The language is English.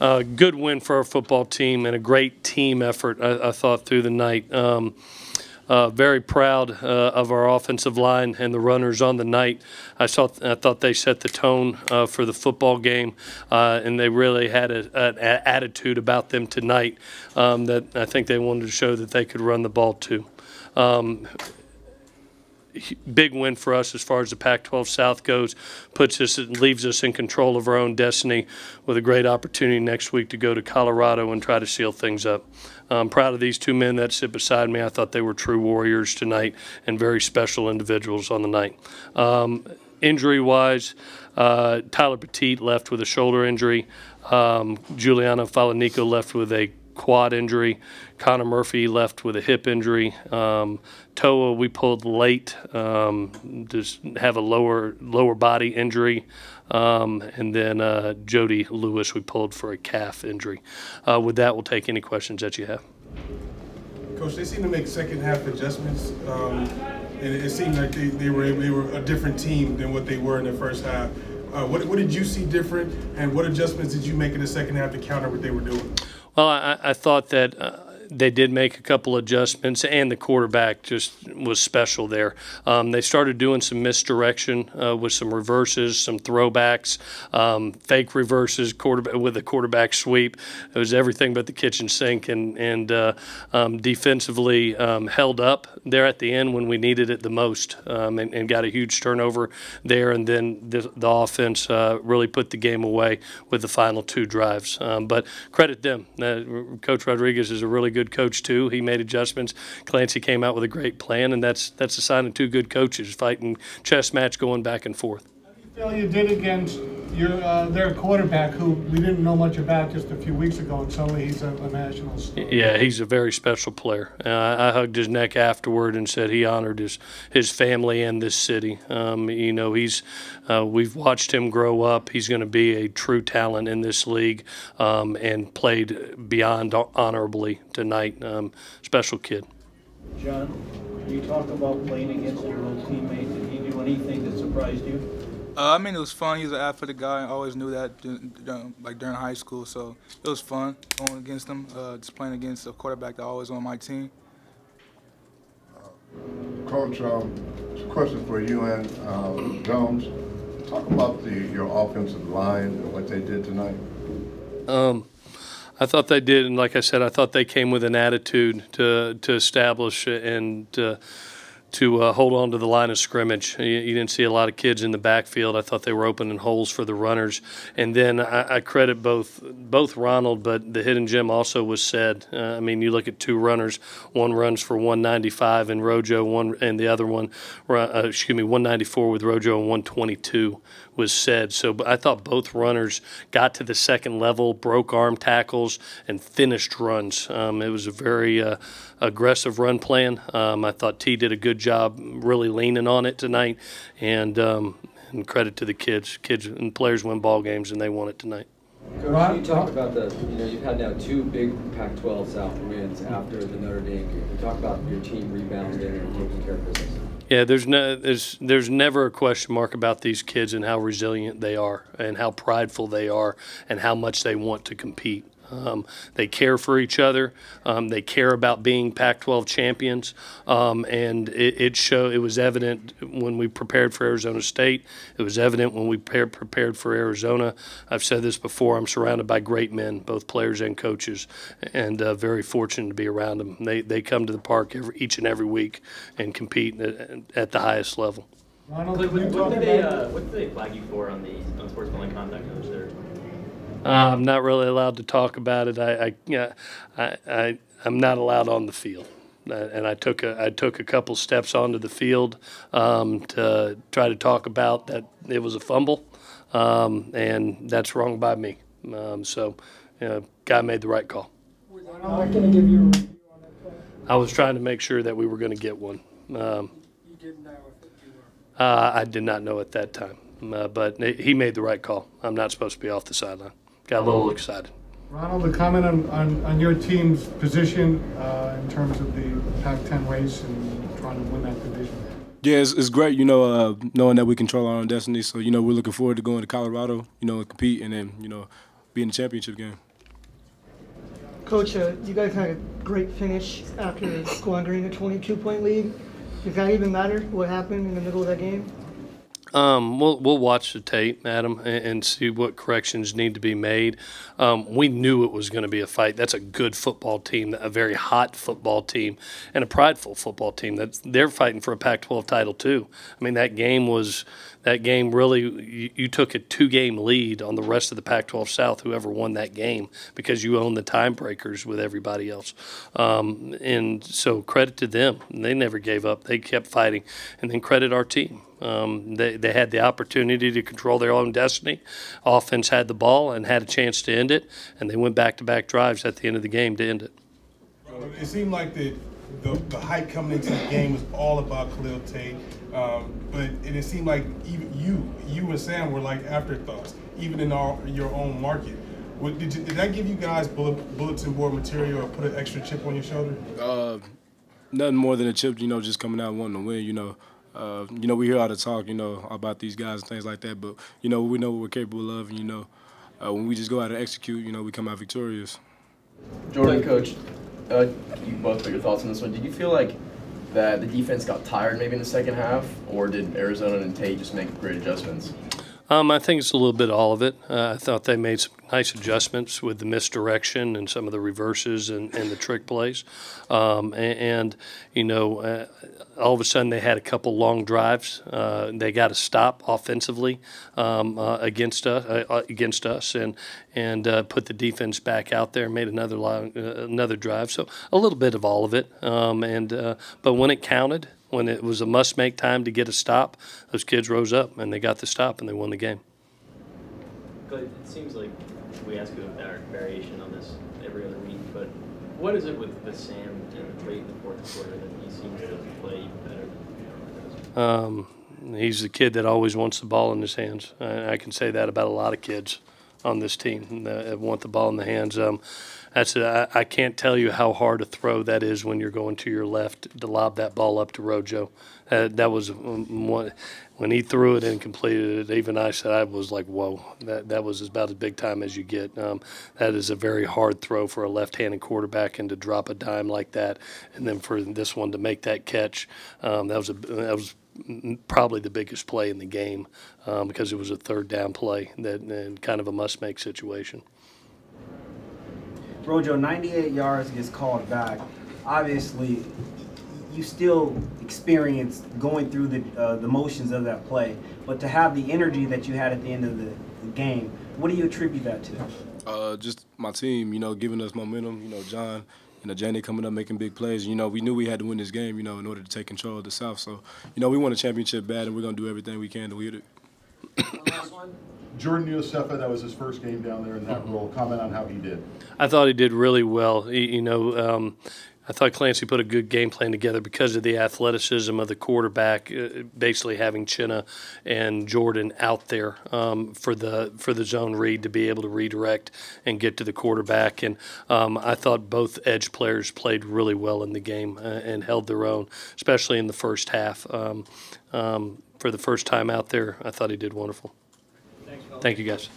Good win for our football team and a great team effort, I thought, through the night. Very proud of our offensive line and the runners on the night. I thought they set the tone for the football game, and they really had an attitude about them tonight that I think they wanted to show that they could run the ball too. Big win for us as far as the Pac-12 South goes. Leaves us in control of our own destiny with a great opportunity next week to go to Colorado and try to seal things up. I'm proud of these two men that sit beside me. I thought they were true warriors tonight and very special individuals on the night. Injury-wise, Tyler Petit left with a shoulder injury. Giuliano Falanico left with a quad injury. Connor Murphy left with a hip injury. Toa we pulled late, just have a lower body injury, and then Jody Lewis we pulled for a calf injury. With that, we'll take any questions that you have. Coach, they seem to make second half adjustments, and it seemed like they were a different team than what they were in the first half. What did you see different, and what adjustments did you make in the second half to counter what they were doing? Well, I thought that they did make a couple adjustments, and the quarterback just was special there. They started doing some misdirection with some reverses, some throwbacks, fake reverses, with a quarterback sweep. It was everything but the kitchen sink, and defensively held up there at the end when we needed it the most, and got a huge turnover there, and then the offense really put the game away with the final two drives. But credit them. Coach Rodriguez is a really good coach too. He made adjustments. Clancy came out with a great plan, and that's a sign of two good coaches fighting chess match going back and forth. How do you feel you did against their quarterback, who we didn't know much about just a few weeks ago, and suddenly he's a national star? Yeah, he's a very special player. I hugged his neck afterward and said he honored his family and this city. You know, we've watched him grow up. He's going to be a true talent in this league, and played beyond honorably tonight. Special kid. John, you talk about playing against your old teammate. Did he do anything that surprised you? I mean, it was fun. He was an athletic guy. I always knew that during high school, so it was fun going against him, just playing against a quarterback that always on my team. Coach, question for you and Jones. Talk about your offensive line and what they did tonight. I thought they did, and like I said, I thought they came with an attitude to establish and to hold on to the line of scrimmage. You didn't see a lot of kids in the backfield. I thought they were opening holes for the runners. And then I credit both Ronald, but the hidden gem also was said. I mean, you look at two runners. One runs for 195 and Rojo, and the other one, 194 with Rojo and 122 was said. So I thought both runners got to the second level, broke arm tackles, and finished runs. It was a very aggressive run plan. I thought T did a good job really leaning on it tonight, and credit to the kids. Kids and players win ball games, and they won it tonight. Coach, you talk about you've had now two big Pac-12 South wins after the Notre Dame game. You talk about your team rebounding and taking care of business. Yeah, there's never a question mark about these kids and how resilient they are and how prideful they are and how much they want to compete. They care for each other. They care about being Pac-12 champions, and it was evident when we prepared for Arizona State. It was evident when we prepared for Arizona. I've said this before. I'm surrounded by great men, both players and coaches, and very fortunate to be around them. They come to the park each and every week and compete at the highest level. What did they flag you for on the sportsmanlike conduct coach there? I'm not really allowed to talk about it. I'm not allowed on the field, and I took a couple steps onto the field to try to talk about that it was a fumble, and that's wrong by me. So, guy made the right call. I'm not going to give you a review on that play. I was trying to make sure that we were going to get one. You didn't know if you were. I did not know at that time, but he made the right call. I'm not supposed to be off the sideline. Got a little excited. Ronald, a comment on your team's position in terms of the Pac-10 race and trying to win that division? Yeah, it's great, knowing that we control our own destiny. So, we're looking forward to going to Colorado, and compete and then, be in the championship game. Coach, you guys had a great finish after squandering a 22-point lead. Does that even matter, what happened in the middle of that game? We'll watch the tape, Adam, and see what corrections need to be made. We knew it was going to be a fight. That's a good football team, a very hot football team, and a prideful football team. They're fighting for a Pac-12 title too. I mean, that game really, you took a 2-game lead on the rest of the Pac-12 South, whoever won that game, because you own the tiebreakers with everybody else. And so credit to them. They never gave up. They kept fighting. And then credit our team. They had the opportunity to control their own destiny. Offense had the ball and had a chance to end it, and they went back-to-back drives at the end of the game to end it. It seemed like the hype coming into the game was all about Khalil Tate, but it seemed like even you and Sam were like afterthoughts, even in your own market. Did that give you guys bulletin board material or put an extra chip on your shoulder? Nothing more than a chip, just coming out wanting to win, we hear all the talk, about these guys and things like that, but, we know what we're capable of, and, when we just go out and execute, we come out victorious. Jordan, Coach, you both put your thoughts on this one. Did you feel like that the defense got tired maybe in the second half, or did Arizona and Tate just make great adjustments? I think it's a little bit of all of it. I thought they made some nice adjustments with the misdirection and some of the reverses and the trick plays. All of a sudden they had a couple long drives. They got a stop offensively against us and put the defense back out there and made another drive. So a little bit of all of it. But when it counted, when it was a must-make time to get a stop, those kids rose up and they got the stop and they won the game. It seems like we ask you a variation on this every other week, but what is it with Sam and late in the fourth quarter that he seems to play better? He's the kid that always wants the ball in his hands. I can say that about a lot of kids on this team that want the ball in the hands. I can't tell you how hard a throw that is when you're going to your left to lob that ball up to Rojo. That was one, when he threw it and completed it. Even I said, I was like, whoa, that was about as big time as you get. That is a very hard throw for a left-handed quarterback, and to drop a dime like that, and then for this one to make that catch, that was probably the biggest play in the game because it was a third down play and kind of a must-make situation. Rojo, 98 yards gets called back. Obviously, you still experienced going through the motions of that play, but to have the energy that you had at the end of the game, what do you attribute that to? Just my team, giving us momentum. John, Janie coming up making big plays. We knew we had to win this game, in order to take control of the South. So, we won a championship bad, and we're going to do everything we can to win it. Jordan Iosefa, that was his first game down there in that role. Comment on how he did. I thought he did really well. I thought Clancy put a good game plan together because of the athleticism of the quarterback, basically having Chinna and Jordan out there for the zone read to be able to redirect and get to the quarterback. And I thought both edge players played really well in the game and held their own, especially in the first half. For the first time out there, I thought he did wonderful. Thank you, guys.